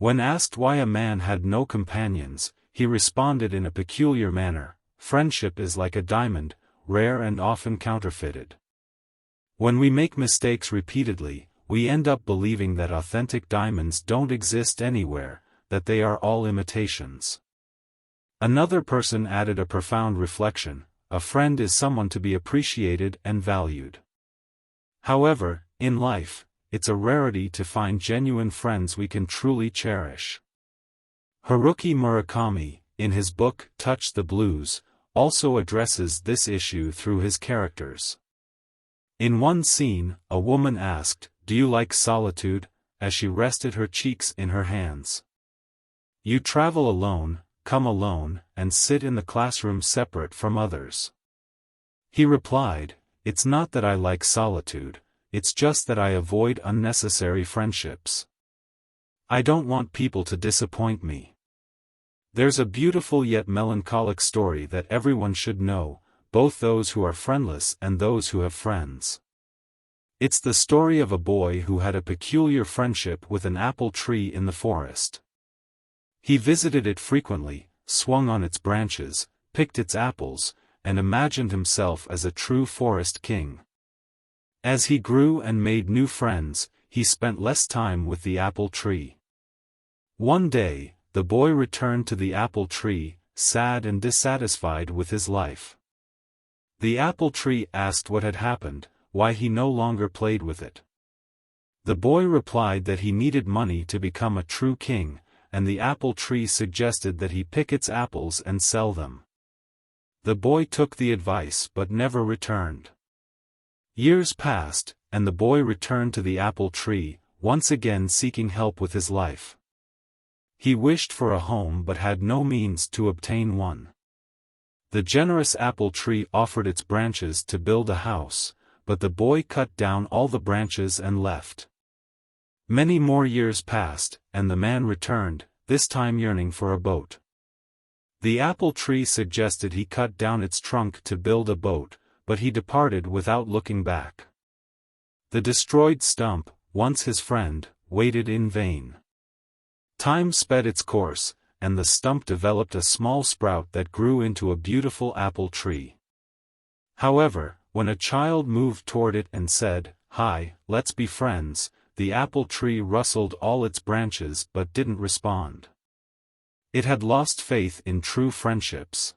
When asked why a man had no companions, he responded in a peculiar manner, "Friendship is like a diamond, rare and often counterfeited." When we make mistakes repeatedly, we end up believing that authentic diamonds don't exist anywhere, that they are all imitations. Another person added a profound reflection: a friend is someone to be appreciated and valued. However, in life, it's a rarity to find genuine friends we can truly cherish. Haruki Murakami, in his book Touch the Blues, also addresses this issue through his characters. In one scene, a woman asked, "Do you like solitude?" as she rested her cheeks in her hands. "You travel alone, come alone, and sit in the classroom separate from others." He replied, "It's not that I like solitude, it's just that I avoid unnecessary friendships. I don't want people to disappoint me." There's a beautiful yet melancholic story that everyone should know, both those who are friendless and those who have friends. It's the story of a boy who had a peculiar friendship with an apple tree in the forest. He visited it frequently, swung on its branches, picked its apples, and imagined himself as a true forest king. As he grew and made new friends, he spent less time with the apple tree. One day, the boy returned to the apple tree, sad and dissatisfied with his life. The apple tree asked what had happened, why he no longer played with it. The boy replied that he needed money to become a true king, and the apple tree suggested that he pick its apples and sell them. The boy took the advice but never returned. Years passed, and the boy returned to the apple tree, once again seeking help with his life. He wished for a home but had no means to obtain one. The generous apple tree offered its branches to build a house, but the boy cut down all the branches and left. Many more years passed, and the man returned, this time yearning for a boat. The apple tree suggested he cut down its trunk to build a boat, but he departed without looking back. The destroyed stump, once his friend, waited in vain. Time sped its course, and the stump developed a small sprout that grew into a beautiful apple tree. However, when a child moved toward it and said, "Hi, let's be friends," the apple tree rustled all its branches but didn't respond. It had lost faith in true friendships.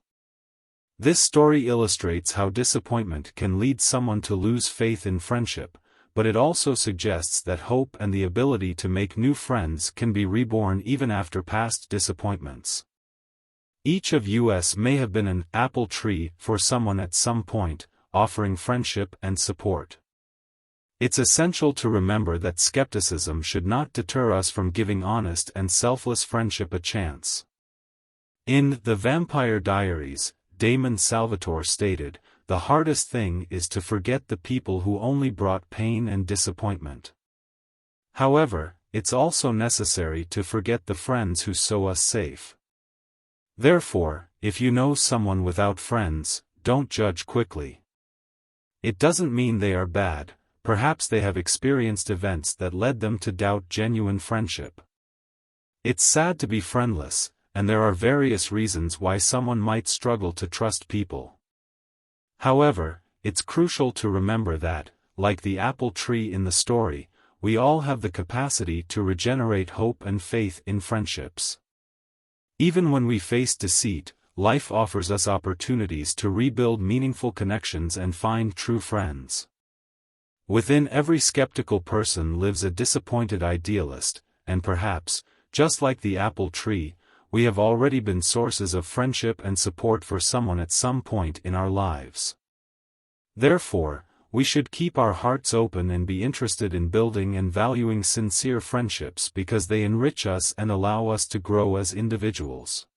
This story illustrates how disappointment can lead someone to lose faith in friendship, but it also suggests that hope and the ability to make new friends can be reborn even after past disappointments. Each of us may have been an apple tree for someone at some point, offering friendship and support. It's essential to remember that skepticism should not deter us from giving honest and selfless friendship a chance. In The Vampire Diaries, Damon Salvatore stated, "The hardest thing is to forget the people who only brought pain and disappointment. However, it's also necessary to forget the friends who sew us safe." Therefore, if you know someone without friends, don't judge quickly. It doesn't mean they are bad, perhaps they have experienced events that led them to doubt genuine friendship. It's sad to be friendless, and there are various reasons why someone might struggle to trust people. However, it's crucial to remember that, like the apple tree in the story, we all have the capacity to regenerate hope and faith in friendships. Even when we face deceit, life offers us opportunities to rebuild meaningful connections and find true friends. Within every skeptical person lives a disappointed idealist, and perhaps, just like the apple tree, we have already been sources of friendship and support for someone at some point in our lives. Therefore, we should keep our hearts open and be interested in building and valuing sincere friendships because they enrich us and allow us to grow as individuals.